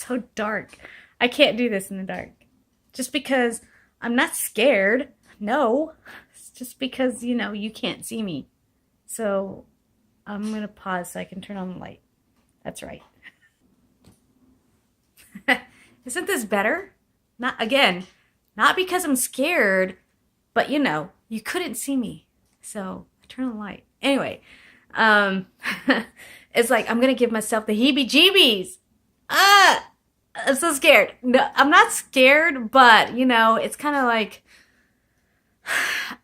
so dark. I can't do this in the dark. Just because I'm not scared. No. It's just because, you can't see me. So I'm going to pause so I can turn on the light. That's right. Isn't this better? Not again, not because I'm scared, but you couldn't see me. So I turn on the light. Anyway, um, it's like I'm going to give myself the heebie jeebies. Ah! I'm so scared. No, I'm not scared, but it's kind of like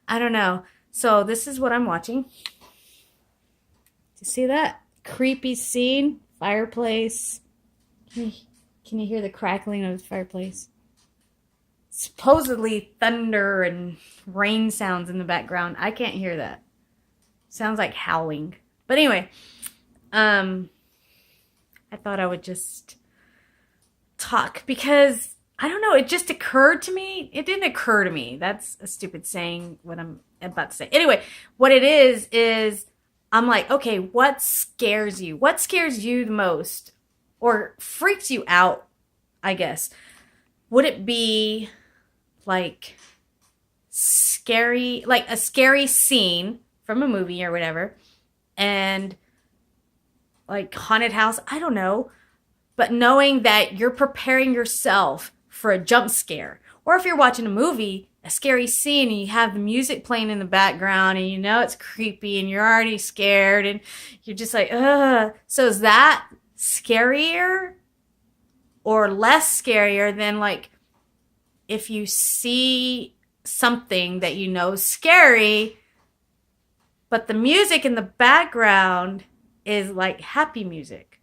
I don't know. So this is what I'm watching. Do you see that creepy scene? Fireplace. Can you hear the crackling of the fireplace? Supposedly thunder and rain sounds in the background. I can't hear that. Sounds like howling. But anyway, um, I thought I would just talk because I don't know, it just occurred to me. It didn't occur to me. That's a stupid saying what I'm about to say. Anyway, what it is I'm like, okay, what scares you? What scares you the most or freaks you out, I guess? Would it be like scary, like a scary scene from a movie or whatever, and like haunted house? I don't know, but knowing that you're preparing yourself for a jump scare. Or if you're watching a movie, a scary scene, and you have the music playing in the background and it's creepy and you're already scared and you're just like, ugh. So is that scarier or less scarier than like if you see something that is scary, but the music in the background is like happy music?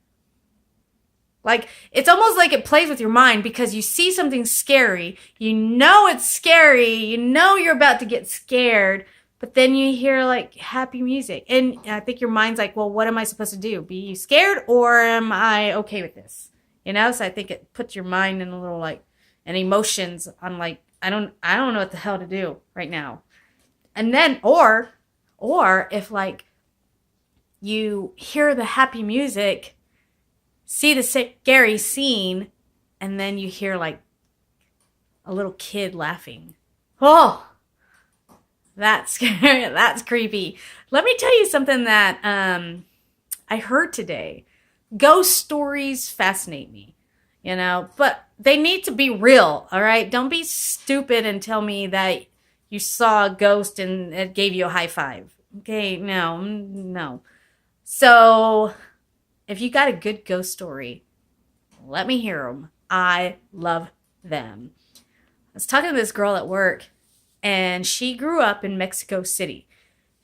Like, it's almost like it plays with your mind because you see something scary. You know it's scary. You know you're about to get scared. But then you hear, like, happy music. And I think your mind's like, well, what am I supposed to do? Be scared or am I okay with this? So I think it puts your mind in a little, like, and emotions on, like, I don't know what the hell to do right now. And then, or if, like, you hear the happy music, see the scary scene, and then you hear like a little kid laughing. Oh, that's scary. That's creepy. Let me tell you something that I heard today. Ghost stories fascinate me, but they need to be real, all right? Don't be stupid and tell me that you saw a ghost and it gave you a high five. Okay, no, no. So if you got a good ghost story, let me hear them. I love them. I was talking to this girl at work, and she grew up in Mexico City.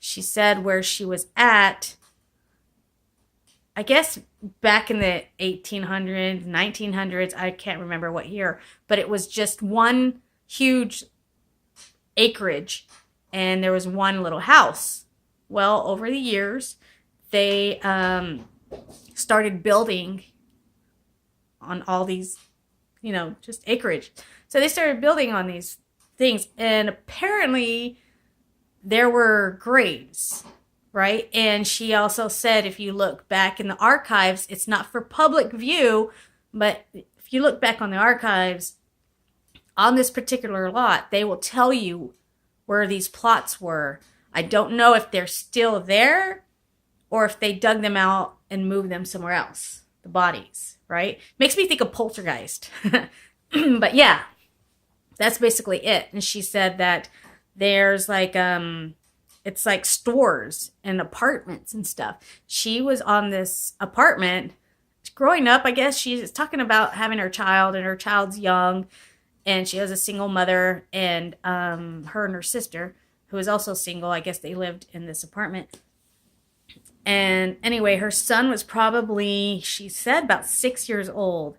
She said where she was at, I guess back in the 1800s, 1900s, I can't remember what year, but it was just one huge acreage, and there was one little house. Well, over the years, they started building on all these, just acreage. So they started building on these things. And apparently there were graves, right? And she also said if you look back in the archives, it's not for public view, but if you look back on the archives on this particular lot, they will tell you where these plots were. I don't know if they're still there or if they dug them out and moved them somewhere else, the bodies, right? Makes me think of Poltergeist. But yeah, that's basically it. And she said that there's like, it's like stores and apartments and stuff. She was on this apartment growing up. I guess she's talking about having her child, and her child's young, and she has a single mother, and her and her sister, who is also single, I guess they lived in this apartment. And anyway, her son was probably, she said, about 6 years old.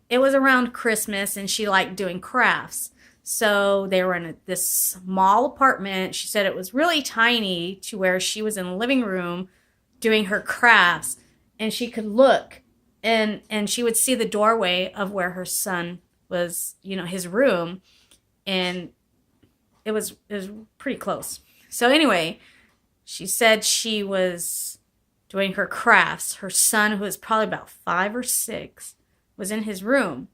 It was around Christmas, and she liked doing crafts. So they were in this small apartment. She said it was really tiny to where she was in the living room doing her crafts, and she could look, and she would see the doorway of where her son was, his room, and it was pretty close. So anyway, she said she was doing her crafts. Her son, who was probably about 5 or 6, was in his room,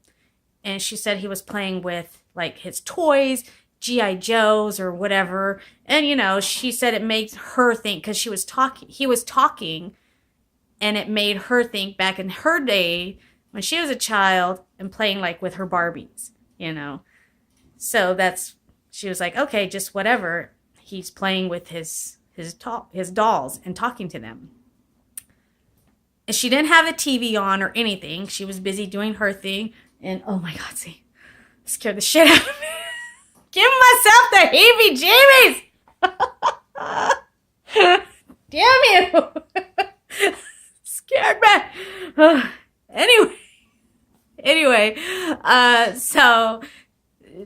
and she said he was playing with like his toys, GI Joes or whatever. And she said it makes her think, because he was talking, and it made her think back in her day when she was a child and playing like with her Barbies. So she was like, okay, just whatever. He's playing with his dolls and talking to them. And she didn't have the TV on or anything. She was busy doing her thing. And oh my God, see, scared the shit out of me. Give myself the heebie-jeebies. Damn you. Scared me. Anyway, so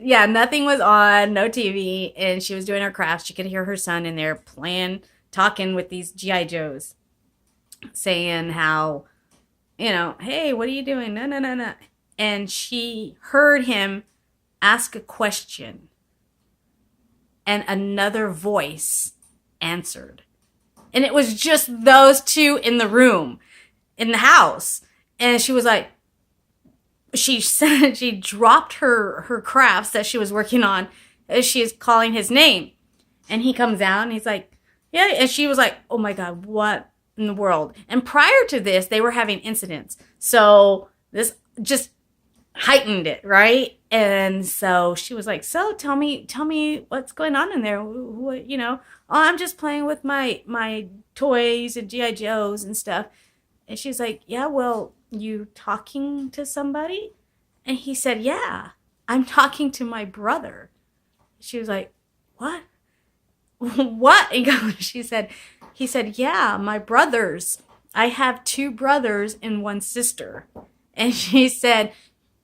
yeah, nothing was on, no TV, and she was doing her crafts. She could hear her son in there talking with these GI Joes, saying how, hey, what are you doing? No, no, no, no. And she heard him ask a question, and another voice answered. And it was just those two in the room, in the house. And she was like, she said she dropped her crafts that she was working on as she is calling his name. And he comes out and he's like, yeah. And she was like, oh my God, what in the world? And prior to this, they were having incidents. So this just heightened it, right? And so she was like, so tell me what's going on in there. What, oh, I'm just playing with my toys and GI Joes and stuff. And she's like, yeah, well, you talking to somebody? And he said, yeah, I'm talking to my brother. She was like, what? What? And he said, yeah, my brothers. I have 2 brothers and 1 sister. And she said,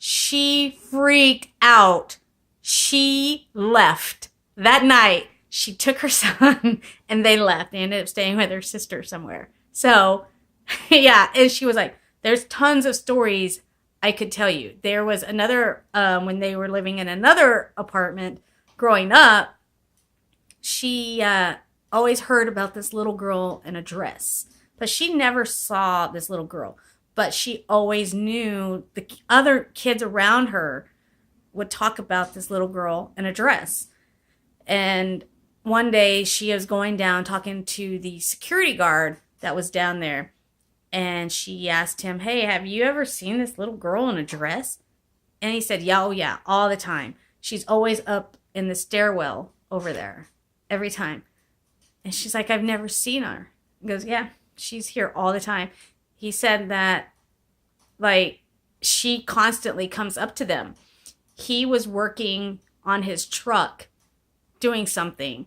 she freaked out. She left that night. She took her son and they left. They ended up staying with her sister somewhere. So, yeah. And she was like, there's tons of stories I could tell you. There was another, when they were living in another apartment growing up, she always heard about this little girl in a dress. But she never saw this little girl. But she always knew the other kids around her would talk about this little girl in a dress. And one day she was going down talking to the security guard that was down there. And she asked him, hey, have you ever seen this little girl in a dress? And he said, yeah, oh yeah, all the time. She's always up in the stairwell over there, every time. And she's like, I've never seen her. He goes, yeah, she's here all the time. He said that, like, she constantly comes up to them. He was working on his truck doing something,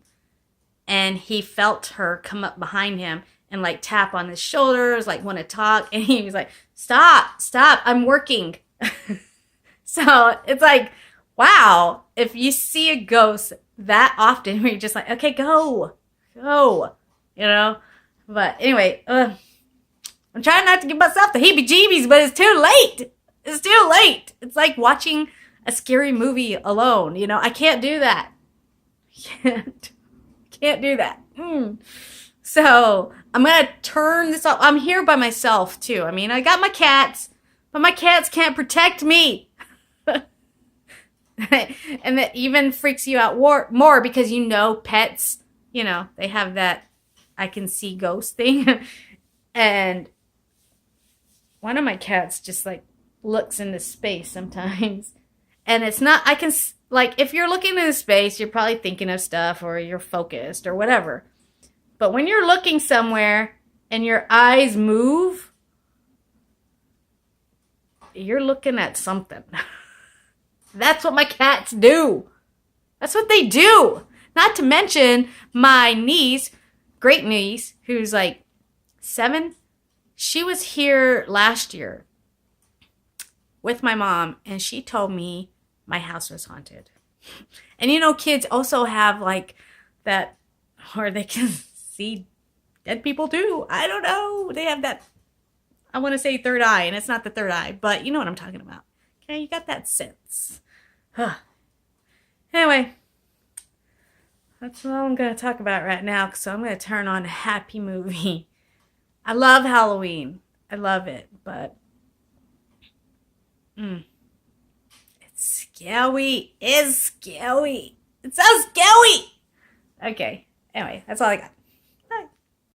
and he felt her come up behind him and, like, tap on his shoulders, like, want to talk. And he was like, stop, I'm working. So it's like, wow, if you see a ghost that often, you're just like, okay, go. But anyway, I'm trying not to give myself the heebie-jeebies, but it's too late. It's like watching a scary movie alone. I can't do that. Can't do that. So I'm going to turn this off. I'm here by myself, too. I mean, I got my cats, but my cats can't protect me. And that even freaks you out more because pets, they have that I can see ghost thing. And one of my cats just like looks into space sometimes. And it's not, like, if you're looking into space, you're probably thinking of stuff or you're focused or whatever. But when you're looking somewhere and your eyes move, you're looking at something. That's what my cats do. That's what they do. Not to mention my niece, great niece, who's like 7. She was here last year with my mom, and she told me my house was haunted. And kids also have like that, or they can see dead people too. I don't know. They have that, I want to say third eye, and it's not the third eye, but you know what I'm talking about. Okay, you got that sense. Anyway, that's all I'm going to talk about right now, so I'm going to turn on a happy movie. I love Halloween. I love it, but It's scary. It's scary. It's so scary. Okay. Anyway, that's all I got.